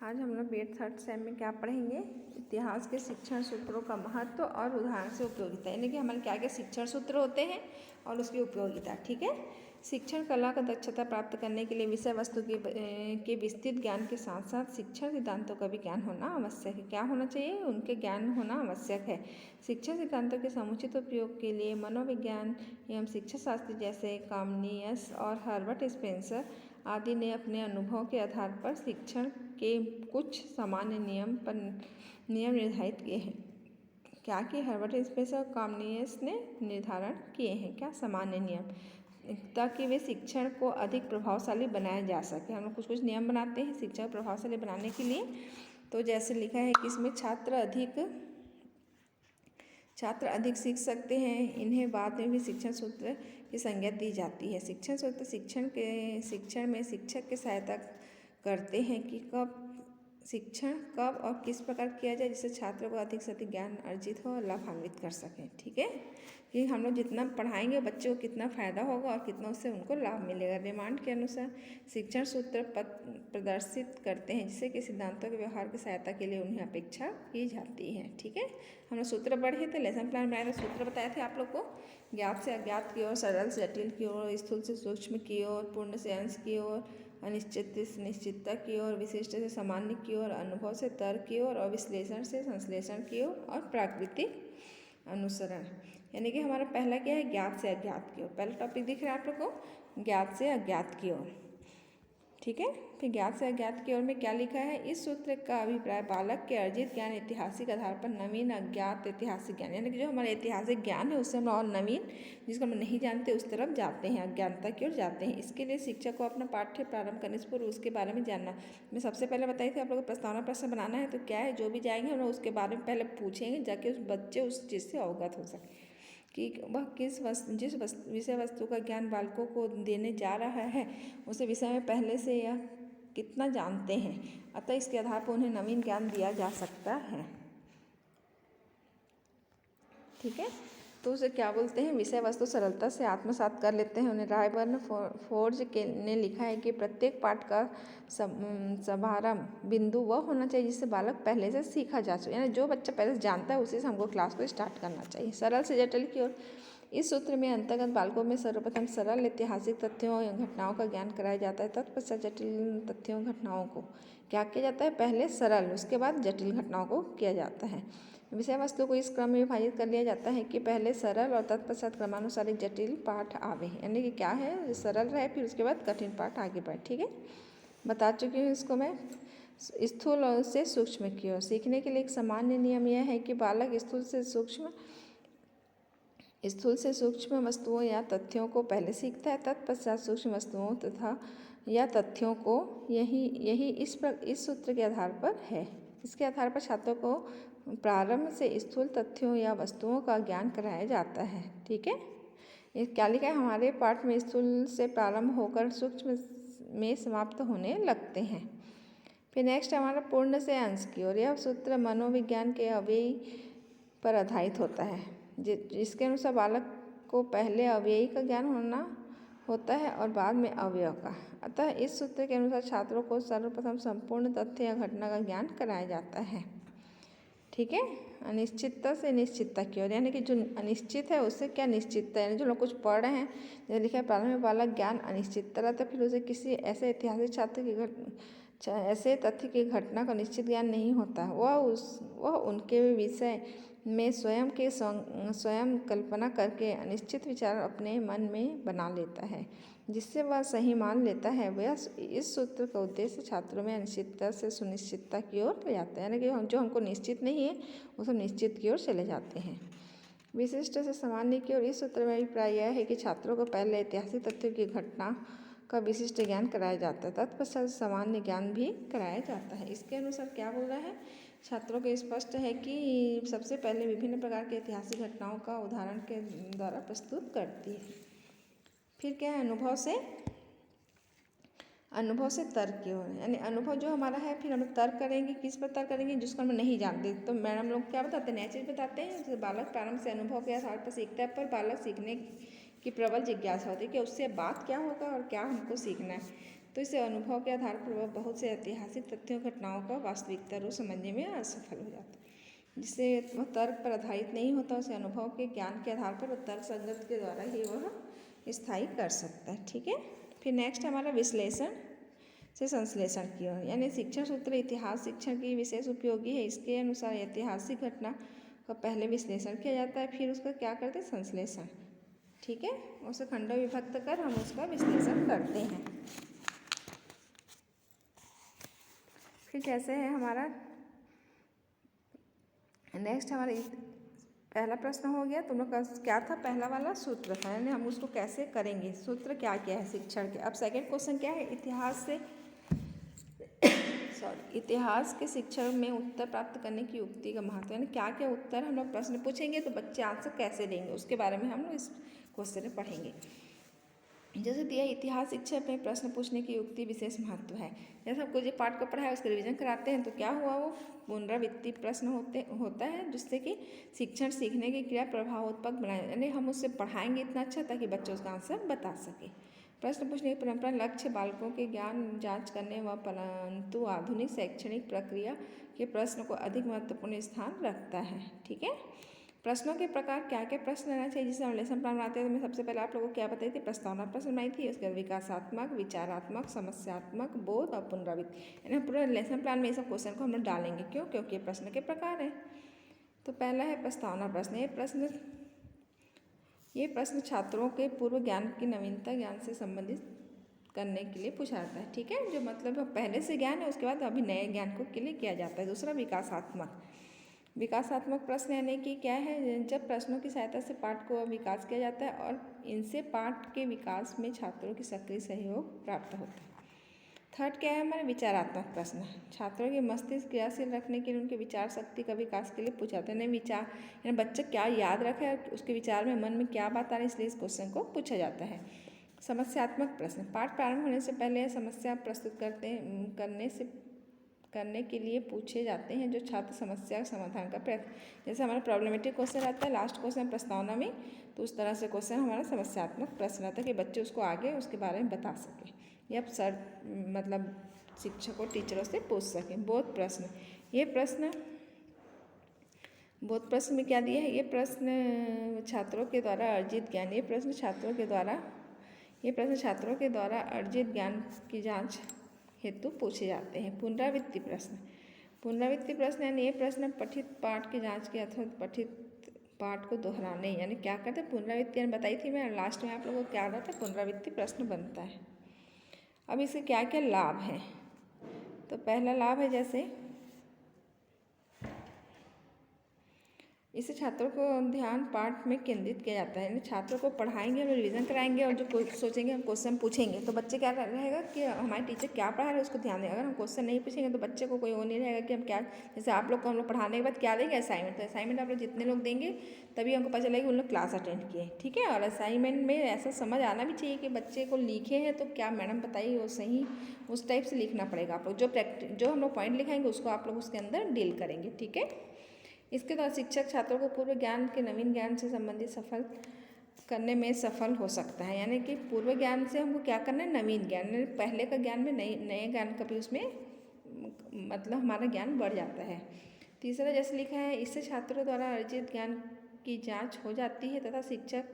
आज हम लोग बीएड थर्ड सेम में क्या पढ़ेंगे, इतिहास के शिक्षण सूत्रों का महत्व और उदाहरण से उपयोगिता। यानी कि हमारे क्या क्या शिक्षण सूत्र होते हैं और उसकी उपयोगिता। ठीक है। शिक्षण कला का दक्षता प्राप्त करने के लिए विषय वस्तु के विस्तृत ज्ञान के साथ साथ शिक्षण सिद्धांतों का भी ज्ञान होना आवश्यक है। क्या होना चाहिए? उनके ज्ञान होना आवश्यक है। शिक्षण सिद्धांतों के समुचित उपयोग के लिए मनोविज्ञान एवं शिक्षा शास्त्री जैसे कामनियस और हर्बर्ट स्पेंसर आदि ने अपने अनुभव के आधार पर शिक्षण के कुछ सामान्य नियम निर्धारित किए हैं। क्या कि हर्बर्ट स्पेंसर और कामनियस ने निर्धारण किए हैं क्या सामान्य नियम, ताकि वे शिक्षण को अधिक प्रभावशाली बनाया जा सके। हम लोग कुछ नियम बनाते हैं शिक्षा को प्रभावशाली बनाने के लिए। तो जैसे लिखा है कि इसमें छात्र अधिक सीख सकते हैं। इन्हें बाद में भी शिक्षण सूत्र की संज्ञा दी जाती है। शिक्षण सूत्र शिक्षण में शिक्षक की सहायता करते हैं कि शिक्षण कब और किस प्रकार किया जाए जिससे छात्रों को अधिक से अधिक ज्ञान अर्जित हो और लाभान्वित कर सकें। ठीक है, कि हम लोग जितना पढ़ाएंगे बच्चों को कितना फ़ायदा होगा और कितना उससे उनको लाभ मिलेगा। डिमांड के अनुसार शिक्षण सूत्र प्रदर्शित करते हैं जिससे कि सिद्धांतों के व्यवहार की सहायता के लिए उन्हें अपेक्षा की जाती है। ठीक है, हम लोग सूत्र पढ़े थे, लेसन प्लान बनाए थे, सूत्र बताए थे आप लोग को। ज्ञात से अज्ञात की ओर, सरल से जटिल की ओर, स्थूल से सूक्ष्म की ओर, पूर्ण से अंश की ओर, अनिश्चित से निश्चितता की ओर, विशिष्ट से सामान्य की ओर, अनुभव से तर्क की ओर और विश्लेषण से संश्लेषण की ओर और प्राकृतिक अनुसरण। यानी कि हमारा पहला क्या है? ज्ञात से अज्ञात की ओर। पहला टॉपिक दिख रहा है आप लोग को, ज्ञात से अज्ञात की ओर। ठीक है, फिर ज्ञात से अज्ञात की ओर में क्या लिखा है? इस सूत्र का अभिप्राय बालक के अर्जित ज्ञान ऐतिहासिक आधार पर नवीन अज्ञात ऐतिहासिक ज्ञान, यानी कि जो हमारा ऐतिहासिक ज्ञान है उससे हम और नवीन जिसको हम नहीं जानते उस तरफ जाते हैं, अज्ञानता की ओर जाते हैं। इसके लिए शिक्षक को अपना पाठ्य प्रारंभ करने से पूर्व उसके बारे में जानना। मैं सबसे पहले बताई थी आप लोग को प्रस्तावना प्रश्न बनाना है तो क्या है, जो भी जाएंगे हम लोग उसके बारे में पहले पूछेंगे जाके उस बच्चे उस चीज़ से अवगत हो सके कि वह जिस विषय वस्तु का ज्ञान बालकों को देने जा रहा है उस विषय में पहले से यह कितना जानते हैं। अतः इसके आधार पर उन्हें नवीन ज्ञान दिया जा सकता है। ठीक है, तो उसे क्या बोलते हैं? विषय वस्तु सरलता से आत्मसात कर लेते हैं उन्हें। रायबर्न फोर्ज ने लिखा है कि प्रत्येक पाठ का समारंभ बिंदु वह होना चाहिए जिससे बालक पहले से सीखा जा सके, यानी जो बच्चा पहले से जानता है उसी से हमको क्लास को स्टार्ट करना चाहिए। सरल से जटिल की ओर, इस सूत्र में अंतर्गत बालकों में सर्वप्रथम सरल ऐतिहासिक तथ्यों या घटनाओं का ज्ञान कराया जाता है। तत्पश्चात जटिल तथ्यों घटनाओं को क्या किया जाता है? पहले सरल, उसके बाद जटिल घटनाओं को किया जाता है। विषय वस्तु को इस क्रम में विभाजित कर लिया जाता है कि पहले सरल और तत्पश्चात क्रमानुसार एक जटिल पाठ आवे, यानी कि क्या है? सरल रहे फिर उसके बाद कठिन पाठ आगे बढ़े। ठीक है, बता चुकी हूँ इसको मैं। स्थूल से सूक्ष्म की ओर सीखने के लिए एक सामान्य नियम यह है कि बालक स्थूल से सूक्ष्म वस्तुओं या तथ्यों को पहले सीखता है, तत्पश्चात सूक्ष्म वस्तुओं तथा या तथ्यों को। यही इस सूत्र के आधार पर है। इसके आधार पर छात्रों को प्रारंभ से स्थूल तथ्यों या वस्तुओं का ज्ञान कराया जाता है। ठीक है, ये क्या लिखा है हमारे पाठ में? स्थूल से प्रारंभ होकर सूक्ष्म में समाप्त होने लगते हैं। फिर नेक्स्ट हमारा पूर्ण से अंश की ओर। यह सूत्र मनोविज्ञान के अव्ययी पर आधारित होता है, जिसके अनुसार बालक को पहले अव्ययी का ज्ञान होता है और बाद में अवयव का। अतः इस सूत्र के अनुसार छात्रों को सर्वप्रथम संपूर्ण तथ्य या घटना का ज्ञान कराया जाता है। ठीक है, अनिश्चितता से निश्चितता की ओर, यानी कि जो अनिश्चित है उससे क्या निश्चितता, यानी जो लोग कुछ पढ़ रहे हैं जैसे लिखा है प्रारंभ में बालक ज्ञान अनिश्चितता रहता है, फिर उसे किसी ऐसे ऐतिहासिक ऐसे तथ्य की घटना का निश्चित ज्ञान नहीं होता। वह उनके विषय में स्वयं कल्पना करके अनिश्चित विचार अपने मन में बना लेता है जिससे वह सही मान लेता है। वह इस सूत्र का उद्देश्य छात्रों में अनिश्चितता से सुनिश्चितता की ओर ले जाता है, यानी कि जो हमको निश्चित नहीं है वो सब निश्चित की ओर चले जाते हैं। विशिष्ट से सामान्य की ओर, इस सूत्र में अभिप्राय यह है कि छात्रों को पहले ऐतिहासिक तथ्यों की घटना का विशिष्ट ज्ञान कराया जाता है, तत्पश्चात सामान्य ज्ञान भी कराया जाता है। इसके अनुसार क्या बोल रहा है? छात्रों को स्पष्ट है कि सबसे पहले विभिन्न प्रकार की ऐतिहासिक घटनाओं का उदाहरण के द्वारा प्रस्तुत करती है। फिर क्या है? अनुभव से तर्क की ओर, यानी अनुभव जो हमारा है फिर हम तर्क करेंगे। किस पर तर्क करेंगे? जिसको हम नहीं जानते। तो मैडम लोग क्या बताते हैं? नया चीज़ बताते हैं। जैसे बालक प्रारंभ से अनुभव के आधार पर सीखता है, पर बालक सीखने की प्रबल जिज्ञासा होती है कि उससे बात क्या होगा और क्या हमको सीखना है। तो इसे अनुभव के आधार पर वह बहुत से ऐतिहासिक तथ्यों घटनाओं का वास्तविकता रूप समझने में असफल हो जाता है। जिससे वह तर्क पर आधारित नहीं होता, उसे अनुभव के ज्ञान के आधार पर तर्क संगत के द्वारा ही वह स्थायी कर सकता है। ठीक है, फिर नेक्स्ट हमारा विश्लेषण से संश्लेषण की ओर, यानी शिक्षण सूत्र इतिहास शिक्षण की विशेष उपयोगी है। इसके अनुसार ऐतिहासिक घटना का पहले विश्लेषण किया जाता है, फिर उसका क्या करते हैं, संश्लेषण। ठीक है, उसे खंडों विभक्त कर हम उसका विश्लेषण करते हैं। फिर जैसे है हमारा नेक्स्ट हमारा पहला प्रश्न हो गया, तुम लोग का क्या था, पहला वाला सूत्र था, यानी हम उसको कैसे करेंगे, सूत्र क्या क्या है शिक्षण के। अब सेकंड क्वेश्चन क्या है, इतिहास से इतिहास के शिक्षण में उत्तर प्राप्त करने की युक्ति का महत्व, यानी क्या क्या उत्तर हम लोग प्रश्न पूछेंगे तो बच्चे आंसर कैसे देंगे, उसके बारे में हम लोग इस क्वेश्चन में पढ़ेंगे। जैसे दिया इतिहास शिक्षा में प्रश्न पूछने की युक्ति विशेष महत्व है। जैसे हमको जो पाठ को पढ़ाया उसका रिवीजन कराते हैं तो क्या हुआ, वो पुनरावृत्ति प्रश्न होता है, जिससे कि शिक्षण सीखने की क्रिया प्रभावोत्पक बनाए, यानी हम उससे पढ़ाएंगे इतना अच्छा ताकि बच्चे उसका आंसर बता सके। प्रश्न पूछने की परंपरा लक्ष्य बालकों के ज्ञान जांच करने व परंतु आधुनिक शैक्षणिक प्रक्रिया के प्रश्न को अधिक महत्वपूर्ण स्थान रखता है। ठीक है, प्रश्नों के प्रकार क्या क्या प्रश्न रहना चाहिए, जिससे हम लेसन प्लान बनाते हैं तो मैं सबसे पहले आप लोगों को क्या बताई थी, प्रस्तावना प्रश्न बनाई थी, उसके बाद विकासात्मक, विचारात्मक, समस्यात्मक, बोध और पुनरावृत्ति, यानी पूरा लेसन प्लान में ये सब क्वेश्चन को हम लोग डालेंगे। क्यों, क्योंकि प्रश्न के प्रकार हैं। तो पहला है प्रस्तावना प्रश्न। ये प्रश्न छात्रों के पूर्व ज्ञान की नवीनता ज्ञान से संबंधित करने के लिए पूछा जाता है। ठीक है, जो मतलब पहले से ज्ञान है उसके बाद अभी नए ज्ञान को के लिए किया जाता है। दूसरा विकासात्मक प्रश्न, यानी कि क्या है, जब प्रश्नों की सहायता से पाठ को विकास किया जाता है और इनसे पाठ के विकास में छात्रों की सक्रिय सहयोग प्राप्त होता है। थर्ड क्या है हमारे विचारात्मक प्रश्न, छात्रों के मस्तिष्क क्रियाशील रखने के लिए उनके विचार शक्ति का विकास के लिए पूछा जाता है। यानी विचार, यानी बच्चा क्या याद रखे और उसके विचार में मन में क्या बात आ रही है, इसलिए इस क्वेश्चन को पूछा जाता है। समस्यात्मक प्रश्न, पाठ प्रारंभ होने से पहले समस्या प्रस्तुत करने के लिए पूछे जाते हैं, जो छात्र समस्या समाधान का प्रयत्न, जैसे हमारा प्रॉब्लमेटिक क्वेश्चन रहता है लास्ट क्वेश्चन प्रस्तावना में, तो उस तरह से क्वेश्चन हमारा समस्यात्मक प्रश्न रहता है कि बच्चे उसको आगे उसके बारे में बता सकें या सर मतलब शिक्षकों टीचरों से पूछ सकें। बोध प्रश्न में क्या दिया है, ये प्रश्न छात्रों के द्वारा अर्जित ज्ञान, ये प्रश्न छात्रों के द्वारा अर्जित ज्ञान की जांच हेतु पूछे जाते हैं। पुनरावृत्ति प्रश्न यानी ये प्रश्न पठित पाठ की जांच के अथवा पठित पाठ को दोहराने, यानी क्या करते हैं, पुनरावृत्ति यानी बताई थी मैं लास्ट में आप लोगों को क्या रहता है, पुनरावृत्ति प्रश्न बनता है। अब इसके क्या क्या लाभ हैं, तो पहला लाभ है जैसे इससे छात्रों को ध्यान पाठ में केंद्रित किया जाता है, यानी छात्रों को पढ़ाएंगे और रिवीजन कराएंगे और जो सोचेंगे हम क्वेश्चन पूछेंगे तो बच्चे क्या रहेगा कि हमारे टीचर क्या पढ़ा रहे हैं उसको ध्यान देगा। अगर हम क्वेश्चन नहीं पूछेंगे तो बच्चे को कोई वो नहीं रहेगा कि हम क्या, जैसे आप लोग को हम लोग पढ़ाने के बाद क्या देंगे, असाइनमेंट। तो असाइनमेंट आप लोग जितने लोग देंगे तभी हमको पता चलेगा उन लोग क्लास अटेंड किए। ठीक है, और असाइनमेंट में ऐसा समझ आना भी चाहिए कि बच्चे को लिखे हैं तो क्या मैडम बताइए वो सही उस टाइप से लिखना पड़ेगा। आप लोग जो हम लोग पॉइंट लिखाएंगे उसको आप लोग उसके अंदर डील करेंगे। ठीक है, इसके द्वारा शिक्षक छात्रों को पूर्व ज्ञान के नवीन ज्ञान से संबंधित सफल करने में सफल हो सकता है, यानी कि पूर्व ज्ञान से हमको क्या करना है, नवीन ज्ञान, यानी पहले का ज्ञान में नए ज्ञान का भी उसमें मतलब हमारा ज्ञान बढ़ जाता है। तीसरा जैसे लिखा है, इससे छात्रों द्वारा अर्जित ज्ञान की जांच हो जाती है तथा शिक्षक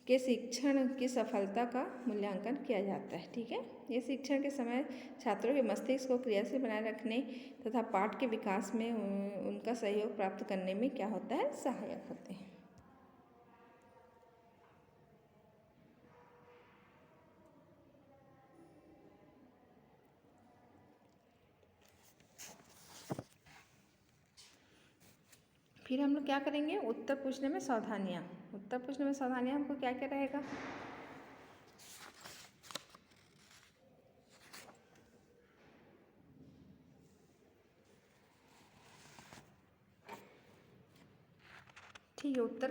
के शिक्षण की सफलता का मूल्यांकन किया जाता है। ठीक है, ये शिक्षण के समय छात्रों के मस्तिष्क को क्रियाशील बनाए रखने तथा पाठ के विकास में उनका सहयोग प्राप्त करने में क्या होता है, सहायक होते हैं। फिर हम लोग क्या करेंगे, उत्तर पूछने में सावधानियाँ हमको क्या क्या रहेगा, ठीक है। उत्तर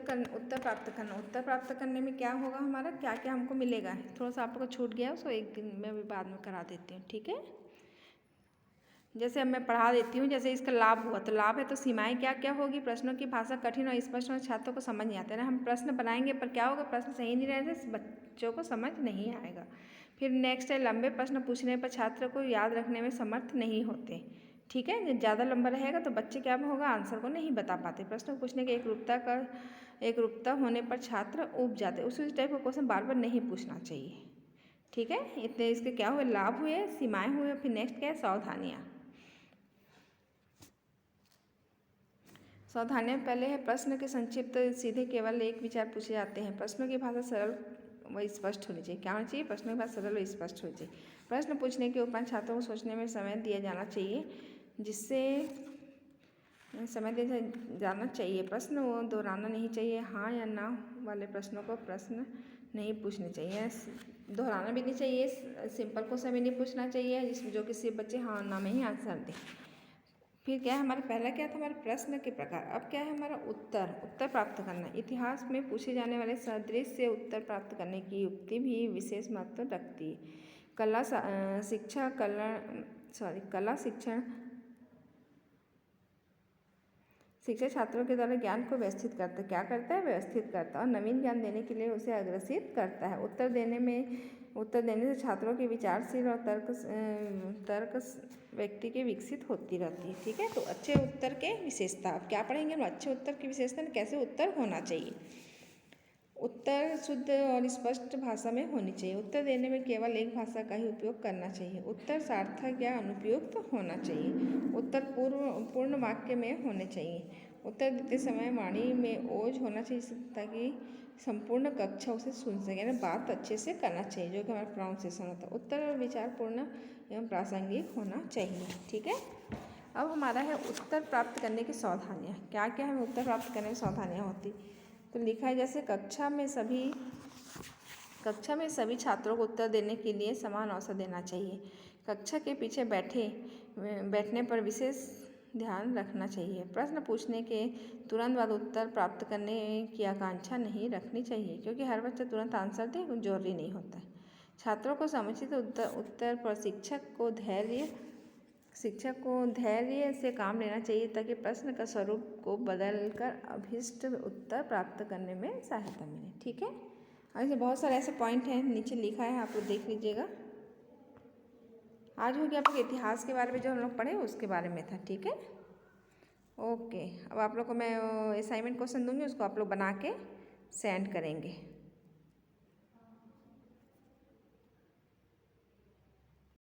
प्राप्त करने में क्या होगा हमारा, क्या क्या हमको मिलेगा, थोड़ा सा आप लोग को छूट गया उसको एक दिन में भी बाद में करा देती हूँ। ठीक है, जैसे अब मैं पढ़ा देती हूँ, जैसे इसका लाभ हुआ तो लाभ है तो सीमाएं क्या क्या होगी। प्रश्नों की भाषा कठिन और स्पष्ट और छात्रों को समझ नहीं आते ना। हम प्रश्न बनाएंगे पर क्या होगा, प्रश्न सही नहीं रहने से बच्चों को समझ नहीं आएगा। फिर नेक्स्ट है, लंबे प्रश्न पूछने पर छात्र को याद रखने में समर्थ नहीं होते। ठीक है, ज़्यादा लंबा रहेगा तो बच्चे क्या होगा, आंसर को नहीं बता पाते। प्रश्न पूछने के एक रूपता होने पर छात्र ऊब जाते। उसी टाइप का क्वेश्चन बार बार नहीं पूछना चाहिए। ठीक है, इतने इसके क्या हुए, लाभ हुए, सीमाएं हुए। फिर नेक्स्ट क्या है, सावधानियाँ। सावधानियाँ पहले है, प्रश्न के संक्षिप्त सीधे केवल एक विचार पूछे जाते हैं। प्रश्नों की भाषा सरल व स्पष्ट होनी चाहिए। क्या होनी चाहिए, प्रश्नों की भाषा सरल व स्पष्ट होनी चाहिए। प्रश्न पूछने के उपरांत छात्रों को सोचने में समय दिया जाना चाहिए, जिससे समय दिया जाना चाहिए। प्रश्न वो दोहराना नहीं चाहिए। हाँ या ना वाले प्रश्नों को प्रश्न नहीं पूछने चाहिए, दोहराना भी नहीं चाहिए। सिंपल क्वेश्चन भी नहीं पूछना चाहिए जिसमें जो किसी बच्चे हाँ ना में ही आंसर दें। फिर क्या है, हमारा पहला क्या था, हमारे प्रश्न के प्रकार। अब क्या है, हमारा उत्तर प्राप्त करना। इतिहास में पूछे जाने वाले सदृश से उत्तर प्राप्त करने की युक्ति भी विशेष महत्व रखती है। कला शिक्षा छात्रों के द्वारा ज्ञान को व्यवस्थित करता है। क्या करता है, व्यवस्थित करता है और नवीन ज्ञान देने के लिए उसे अग्रसित करता है। उत्तर देने से छात्रों की विचारशील और तर्क व्यक्ति के विकसित होती रहती है। ठीक है, तो अच्छे उत्तर के विशेषता। अब क्या पढ़ेंगे हम, अच्छे उत्तर की विशेषता, कैसे उत्तर होना चाहिए। उत्तर शुद्ध और स्पष्ट भाषा में होनी चाहिए। उत्तर देने में केवल एक भाषा का ही उपयोग करना चाहिए। उत्तर सार्थक या अनुपयुक्त होना चाहिए। उत्तर पूर्ण वाक्य में होने चाहिए। उत्तर देते समय वाणी में ओज होना चाहिए ताकि संपूर्ण कक्षा उसे सुन सके, यानी बात अच्छे से करना चाहिए, जो कि हमारा प्रोनाउंसिएशन होता है। उत्तर और विचारपूर्ण एवं प्रासंगिक होना चाहिए। ठीक है, अब हमारा है उत्तर प्राप्त करने की सावधानियाँ। क्या क्या हमें उत्तर प्राप्त करने में सावधानियाँ होती, तो लिखा है जैसे कक्षा में सभी छात्रों को उत्तर देने के लिए समान अवसर देना चाहिए। कक्षा के पीछे बैठने पर विशेष ध्यान रखना चाहिए। प्रश्न पूछने के तुरंत बाद उत्तर प्राप्त करने की आकांक्षा नहीं रखनी चाहिए, क्योंकि हर बच्चा तुरंत आंसर दे जरूरी नहीं होता है। छात्रों को समुचित उत्तर पर शिक्षक को धैर्य से काम लेना चाहिए, ताकि प्रश्न का स्वरूप को बदलकर अभीष्ट उत्तर प्राप्त करने में सहायता मिले। ठीक है, और ऐसे बहुत सारे ऐसे पॉइंट हैं, नीचे लिखा है, आप लोग देख लीजिएगा। आज हो गया आप लोग इतिहास के बारे में, जो हम लोग पढ़े उसके बारे में था। ठीक है, ओके। अब आप लोग को मैं असाइनमेंट क्वेश्चन दूंगी, उसको आप लोग बना के सेंड करेंगे।